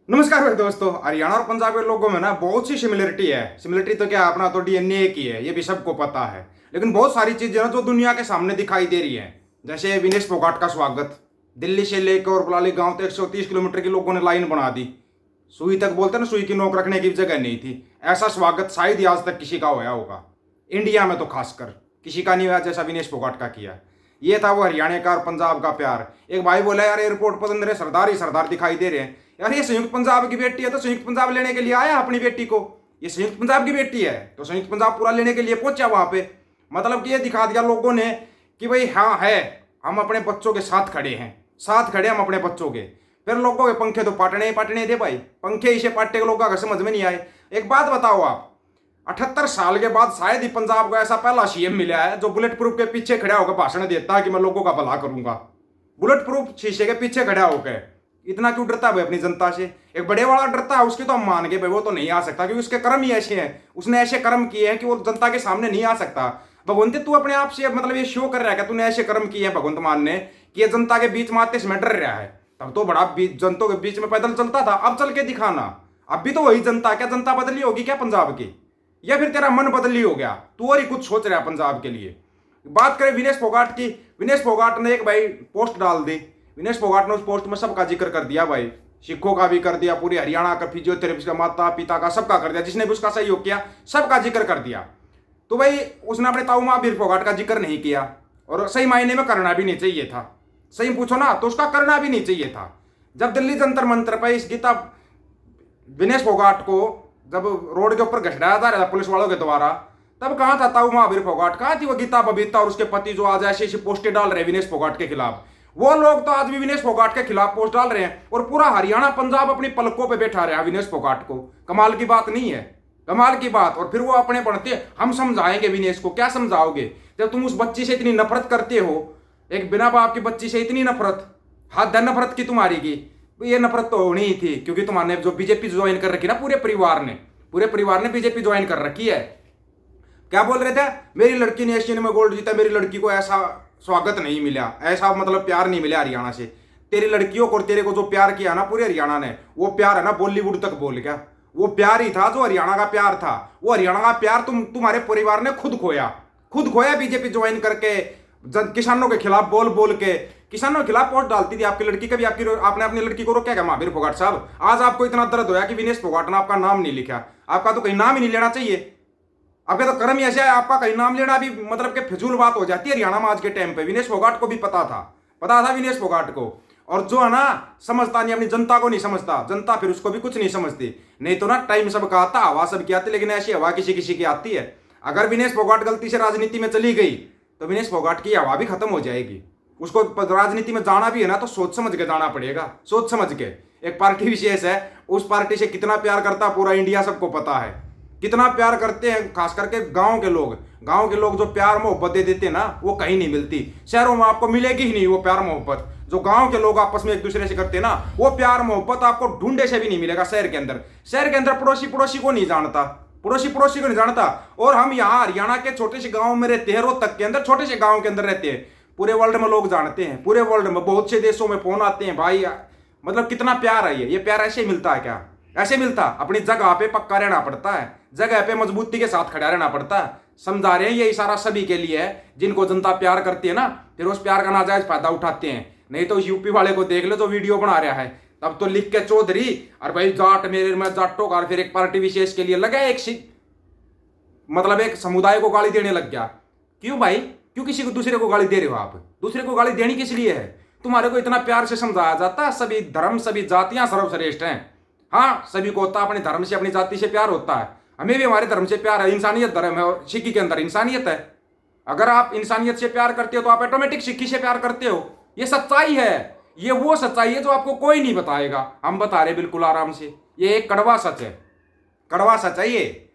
नमस्कार भाई दोस्तों। हरियाणा और पंजाब के लोगों में ना बहुत सी सिमिलरिटी है। सिमिलरिटी तो क्या, अपना तो डीएनए एक ही है, ये भी सबको पता है। लेकिन बहुत सारी चीजें ना जो दुनिया के सामने दिखाई दे रही हैं, जैसे विनेश फोगाट का स्वागत दिल्ली से लेकर और बुलाली गांव तक 130 किलोमीटर की लोगों ने लाइन बना दी। सुई तक बोलते ना, सुई की नोक रखने की जगह नहीं थी। ऐसा स्वागत शायद ही आज तक किसी का होया होगा, इंडिया में तो खासकर किसी का नहीं हुआ जैसा विनेश फोगाट का किया। ये था वो हरियाणा का और पंजाब का प्यार। एक भाई बोला, यार एयरपोर्ट पर मेरे सरदार ही सरदार दिखाई दे रहे हैं। यार ये संयुक्त पंजाब की बेटी है तो संयुक्त पंजाब लेने के लिए आया अपनी बेटी को। ये संयुक्त पंजाब की बेटी है तो संयुक्त पंजाब पूरा लेने के लिए पहुंचा वहां पे। मतलब कि ये दिखा दिया लोगों ने कि भाई हाँ है, हम अपने बच्चों के साथ खड़े हैं, साथ खड़े हम अपने बच्चों के। फिर लोगों के पंखे तो पाटने ही पाटने थे भाई, पंखे इसे पाटने के लोगों का समझ में नहीं आए। एक बात बताओ आप, 78 साल के बाद शायद ही पंजाब को ऐसा पहला सीएम मिला है जो बुलेट प्रूफ के पीछे खड़ा होकर भाषण देता है कि मैं लोगों का भला करूंगा। बुलेट प्रूफ शीशे के पीछे खड़ा होकर इतना क्यों डरता है भाई अपनी जनता से? एक बड़े वाला डरता है, उसकी तो हम मान गए भाई, वो तो नहीं आ सकता क्योंकि उसके कर्म ही ऐसे हैं, उसने ऐसे कर्म किए हैं कि वो जनता के सामने नहीं आ सकता। भगवंत तू अपने आप से मतलब ये शो कर रहा है कि तूने ऐसे कर्म किए हैं भगवंत मान ने कि ये जनता के बीच में आते समय डर रहा है। तब तो बड़ा जनता के बीच में पैदल चलता था, अब चल के दिखाना। अब भी तो वही जनता, क्या जनता बदली होगी क्या पंजाब की? या फिर तेरा मन बदली हो गया, तू और ही कुछ सोच रहा है पंजाब के लिए? बात करें विनेश फोगाट की, विनेश फोगाट ने एक भाई पोस्ट डाल दी। विनेश फोगाट ने उस पोस्ट में सबका जिक्र कर दिया भाई, सिखों का भी कर दिया, पूरे हरियाणा का, फिजियोथेरेपिस्ट का, माता पिता का, सबका कर दिया, जिसने भी उसका सहयोग किया सबका जिक्र कर दिया। तो भाई उसने अपने ताऊ महावीर फोगाट का जिक्र नहीं किया, और सही मायने में करना भी नहीं चाहिए था। सही पूछो ना तो उसका करना भी नहीं चाहिए था। जब दिल्ली जंतर मंतर पर इस गीता विनेश फोगाट को जब रोड के ऊपर घसड़ाया जा रहा था पुलिस वालों के द्वारा, तब कहाँ था ताऊ महावीर फोगाट? कहाँ थी वो गीता बबीता और उसके पति जो आज ऐसी ऐसी पोस्टें डाल रहे विनेश फोगाट के खिलाफ? वो लोग तो आज भी विनेश फोगाट के खिलाफ पोस्ट डाल रहे हैं और पूरा हरियाणा पंजाब अपनी पलकों पे बैठा रहा है विनेश फोगाट को। कमाल की बात नहीं है? कमाल की बात। और फिर वो अपने पढ़ते, हम समझाएंगे विनेश को। क्या समझाओगे जब तुम उस बच्ची से इतनी नफरत करते हो? एक बिना बाप की बच्ची से इतनी नफरत, हद है नफरत की तुम्हारी की। ये नफरत तो होनी ही थी क्योंकि तुम्हारे जो बीजेपी ज्वाइन कर रखी ना, पूरे परिवार ने बीजेपी ज्वाइन कर रखी है। क्या बोल रहे थे? मेरी लड़की ने एशियन में गोल्ड जीता, मेरी लड़की को ऐसा स्वागत नहीं मिला, ऐसा मतलब प्यार नहीं मिला हरियाणा से। तेरी लड़कियों को और तेरे को जो प्यार किया ना पूरे हरियाणा ने, वो प्यार है ना बॉलीवुड तक बोल गया। वो प्यार ही था जो हरियाणा का प्यार था। वो हरियाणा का प्यार तुम्हारे परिवार ने खुद खोया बीजेपी ज्वाइन करके, किसानों के खिलाफ बोल बोल के। किसानों के खिलाफ वोट डालती थी आपकी लड़की। कभी आपने अपनी लड़की को रोका क्या महावीर फोगाट साहब? आज आपको इतना दर्द होया कि विनेश फोगाट ने आपका नाम नहीं लिखा। आपका तो कहीं नाम ही नहीं लेना चाहिए। आपके तो कर्म ही ऐसे है, आपका कहीं नाम लेना भी मतलब कि फिजूल बात हो जाती है हरियाणा में आज के टाइम पे। विनेश फोगाट को भी पता था विनेश फोगाट को। और जो है ना समझता नहीं, अपनी जनता को नहीं समझता, जनता फिर उसको भी कुछ नहीं समझती। नहीं तो ना टाइम सबका आता, हवा सबकी आती, लेकिन ऐसी हवा किसी किसी की आती है। अगर विनेश फोगाट गलती से राजनीति में चली गई तो विनेश फोगाट की हवा भी खत्म हो जाएगी। उसको राजनीति में जाना भी है ना तो सोच समझ के जाना पड़ेगा, सोच समझ के। एक पार्टी विशेष है, उस पार्टी से कितना प्यार करता पूरा इंडिया सबको पता है, कितना प्यार करते हैं। खास करके गांव के लोग जो प्यार मोहब्बत दे देते हैं ना, वो कहीं नहीं मिलती। शहरों में आपको मिलेगी ही नहीं वो प्यार मोहब्बत। जो गांव के लोग आपस में एक दूसरे से करते हैं ना, वो प्यार मोहब्बत आपको ढूंढे से भी नहीं मिलेगा। शहर के अंदर पड़ोसी को नहीं जानता, पड़ोसी को नहीं जानता। और हम यहाँ हरियाणा के छोटे से गाँव में रहते हैं, रोहतक के अंदर छोटे से गाँव के अंदर रहते हैं। पूरे वर्ल्ड में लोग जानते हैं, पूरे वर्ल्ड में बहुत से देशों में फोन आते हैं भाई, मतलब कितना प्यार है ये प्यार ऐसे मिलता है क्या? ऐसे मिलता? अपनी जगह पे पक्का रहना पड़ता है, जगह पे मजबूती के साथ खड़ा रहना पड़ता है। समझा रहे हैं ये इशारा सभी के लिए है। जिनको जनता प्यार करती है ना, फिर उस प्यार का नाजायज फायदा उठाते हैं। नहीं तो यूपी वाले को देख लो जो वीडियो बना रहा है, तब तो लिख के चौधरी और भाई जाट मेरे में जाटों का, और फिर एक पार्टी विशेष के लिए लगा एक मतलब एक समुदाय को गाली देने लग गया। क्यों भाई? क्यों किसी को दूसरे को गाली दे रहे हो आप? दूसरे को गाली देनी किस लिए है? तुम्हारे को इतना प्यार से समझाया जाता है सभी धर्म सभी जातियां सर्वश्रेष्ठ हैं। हाँ, सभी को होता है अपने धर्म से अपनी जाति से प्यार होता है। हमें भी हमारे धर्म से प्यार है, इंसानियत धर्म है और सिक्की के अंदर इंसानियत है। अगर आप इंसानियत से प्यार करते हो तो आप ऑटोमेटिक सिक्की से प्यार करते हो। ये सच्चाई है, ये वो सच्चाई है जो आपको कोई नहीं बताएगा, हम बता रहे बिल्कुल आराम से। ये एक कड़वा सच है, कड़वा सच है ये।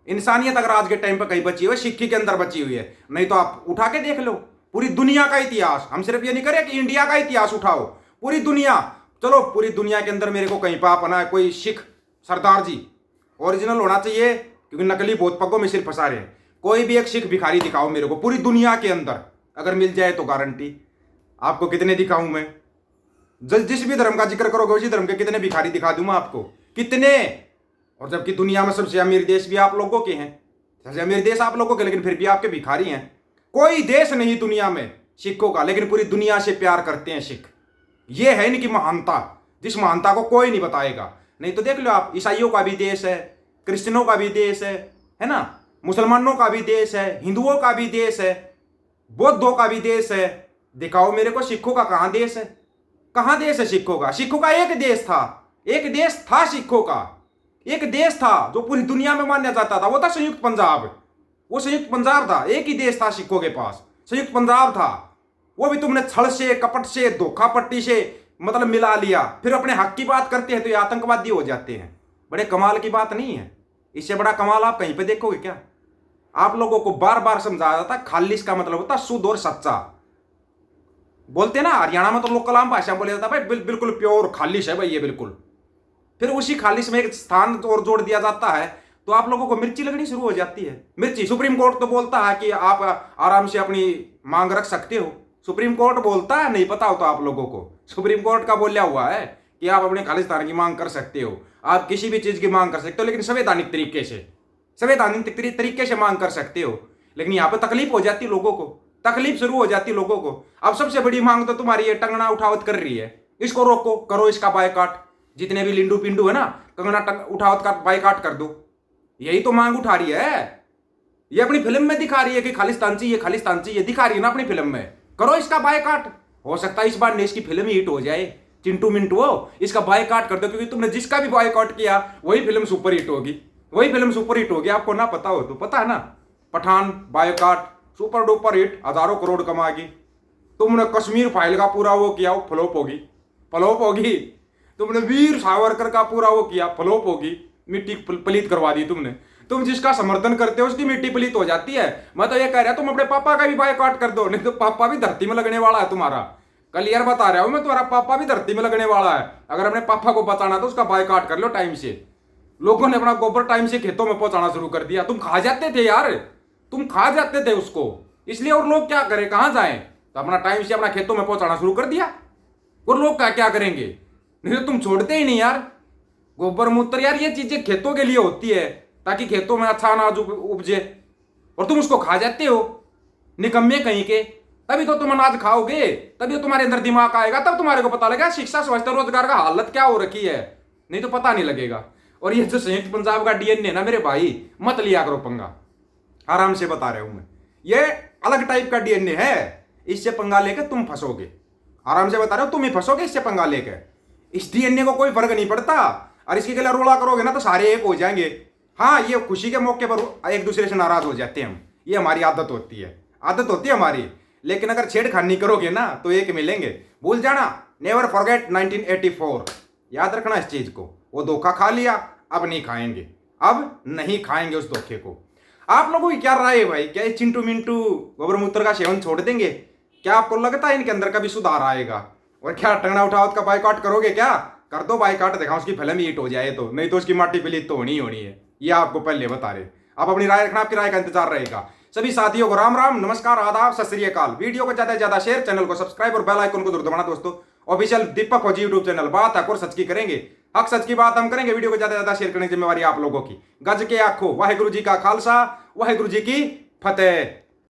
इंसानियत अगर आज के टाइम पर कहीं बची हुई है, सिक्की के अंदर बची हुई है। नहीं तो आप उठा के देख लो पूरी दुनिया का इतिहास। हम सिर्फ ये नहीं करें कि इंडिया का इतिहास उठाओ, पूरी दुनिया। चलो पूरी दुनिया के अंदर मेरे को कहीं पर अपना कोई सिख सरदार जी ओरिजिनल होना चाहिए, क्योंकि नकली बहुत पगों में सिर्फ फंसा रहे हैं। कोई भी एक सिख भिखारी दिखाओ मेरे को पूरी दुनिया के अंदर, अगर मिल जाए तो गारंटी। आपको कितने दिखाऊं मैं? जिस भी धर्म का जिक्र करोगे उसी धर्म के कितने भिखारी दिखा दूं मैं आपको, कितने। और जबकि दुनिया में सबसे अमीर देश भी आप लोगों के हैं, सबसे अमीर देश आप लोगों के, लेकिन फिर भी आपके भिखारी हैं। कोई देश नहीं दुनिया में सिखों का, लेकिन पूरी दुनिया से प्यार करते हैं सिख। ये है इनकी महानता, जिस महानता को कोई नहीं बताएगा। नहीं तो देख लो आप, ईसाइयों का भी देश है, क्रिश्चियनों का भी देश है ना, मुसलमानों का भी देश है, हिंदुओं का भी देश है, बौद्धों का भी देश है। दिखाओ मेरे को सिखों का कहां देश है, कहां देश है सिखों का। सिखों का एक देश था, एक देश था सिखों का, एक देश था जो पूरी दुनिया में माना जाता था, वो था संयुक्त पंजाब। वो संयुक्त पंजाब था, एक ही देश था सिखों के पास, संयुक्त पंजाब था। वो भी तुमने छल से, कपट से, धोखापट्टी से मतलब मिला लिया। फिर अपने हक की बात करते हैं तो ये आतंकवादी हो जाते हैं। बड़े कमाल की बात नहीं है, इससे बड़ा कमाल आप कहीं पे देखोगे क्या। आप लोगों को बार बार समझाया जाता, खालिश का मतलब होता शुद्ध और सच्चा। बोलते ना हरियाणा में तो लोग कलाम भाषा बोले जाता, भाई बिल्कुल प्योर खालिश है भाई ये बिल्कुल। फिर उसी खालिश में एक स्थान और जोड़ दिया जाता है तो आप लोगों को मिर्ची लगनी शुरू हो जाती है। मिर्ची, सुप्रीम कोर्ट तो बोलता है कि आप आराम से अपनी मांग रख सकते हो। सुप्रीम कोर्ट बोलता है, नहीं पता हो तो आप लोगों को, सुप्रीम कोर्ट का बोला हुआ है कि आप अपने खालिस्तान की मांग कर सकते हो, आप किसी भी चीज की मांग कर सकते हो, लेकिन संवैधानिक तरीके से, संवैधानिक तरीके से मांग कर सकते हो। लेकिन यहाँ पे तकलीफ हो जाती लोगों को, तकलीफ शुरू हो जाती लोगों को। अब सबसे बड़ी मांग तो तुम्हारी ये टंगना उठावत कर रही है, इसको रोको, करो इसका बायकाट। जितने भी लिंडू पिंडू है ना, कंगना उठावत का बायकाट कर दो, यही तो मांग उठा रही है। ये अपनी फिल्म में दिखा रही है कि खालिस्तान चाहिए, खालिस्तान चाहिए, दिखा रही है ना अपनी फिल्म में। करो इसका बायकाट, हो सकता है इस बार नेश की फिल्म ही हिट हो जाए। चिंटू मिंटू हो, इसका बायकाट कर दो, क्योंकि तुमने जिसका भी बायकाट किया वही फिल्म सुपर हिट होगी, वही फिल्म सुपर हिट होगी। आपको ना पता हो तो, पता है ना, Pathaan boycott super duper hit, हजारों करोड़ कमाएगी। तुमने कश्मीर फाइल का पूरा वो किया, वो फ्लॉप होगी, फ्लॉप होगी। तुमने वीर सावरकर का पूरा वो किया, फ्लॉप होगी, मिट्टी पलीत करवा दी तुमने। तुम जिसका समर्थन करते हो उसकी मिट्टी पलीत हो जाती है। मैं तो ये कह रहा तुम अपने पापा का भी बायकॉट कर दो, नहीं तो पापा भी धरती में लगने वाला है तुम्हारा। क्लियर बता रहा हूं मैं, तुम्हारा पापा भी धरती में लगने वाला है। अगर अपने पापा को बचाना तो उसका बायकॉट कर लो टाइम से। लोगों ने अपना गोबर टाइम से खेतों में पहुंचाना शुरू कर दिया। तुम खा जाते थे यार, तुम खा जाते थे उसको, इसलिए। और लोग क्या करें, कहां जाएं, तो अपना टाइम से अपना खेतों में पहुंचाना शुरू कर दिया। और लोग क्या करेंगे, नहीं तो तुम छोड़ते ही नहीं यार। गोबर मूत्र यार, ये चीजें खेतों के लिए होती है ताकि खेतों में अच्छा अनाज उपजे, और तुम उसको खा जाते हो, निकम्मे कहीं के। तभी तो तुम अनाज खाओगे, तभी तो तुम्हारे अंदर दिमाग आएगा, तब तुम्हारे को पता लगेगा शिक्षा, स्वास्थ्य, रोजगार का हालत क्या हो रखी है, नहीं तो पता नहीं लगेगा। और ये जो संयुक्त पंजाब का डीएनए ना मेरे भाई, मत लिया करो पंगा, आराम से बता रहा हूं मैं। ये अलग टाइप का डीएनए है, इससे पंगा लेकर तुम फंसोगे। आराम से बता रहे हो, तुम ही फंसोगे इससे पंगा लेकर। इस डीएनए को कोई फर्क नहीं पड़ता, और इसके लिए रोला करोगे ना तो सारे एक हो जाएंगे। हाँ, ये खुशी के मौके पर एक दूसरे से नाराज हो जाते हैं हम, ये हमारी आदत होती है, आदत होती है हमारी। लेकिन अगर छेड़खानी करोगे ना तो एक मिलेंगे। भूल जाना, नेवर फॉरगेट 1984, याद रखना इस चीज को। वो धोखा खा लिया, अब नहीं खाएंगे, अब नहीं खाएंगे उस धोखे को। आप लोगों की क्या राय है भाई, क्या ये चिंटू मिंटू गोबर मूत्र का सेवन छोड़ देंगे? क्या आपको लगता है इनके अंदर कभी सुधार आएगा? और क्या टंगना उठावत का बायकॉट करोगे? क्या कर दो बायकॉट, देखा उसकी फिल्म हिट हो जाए तो, नहीं तो उसकी माटी पलीत तो होनी ही होनी है। ये आपको पहले बता रहे। आप अपनी राय रखना, आपकी राय का इंतजार रहेगा। सभी साथियों को राम राम, नमस्कार, आदाब, सत श्री अकाल। वीडियो को ज्यादा से ज्यादा शेयर, चैनल को सब्सक्राइब और बेल आइकन को जरूर दबाना दोस्तों। ऑफिशियल दीपक फौजी यूट्यूब चैनल, बात हक और सच की करेंगे, हक सच की बात हम करेंगे। वीडियो को ज्यादा से ज्यादा शेयर करने की जिम्मेवारी आप लोगों की। गज के आखो, वाहेगुरु जी का खालसा, वाहेगुरु जी की फतेह।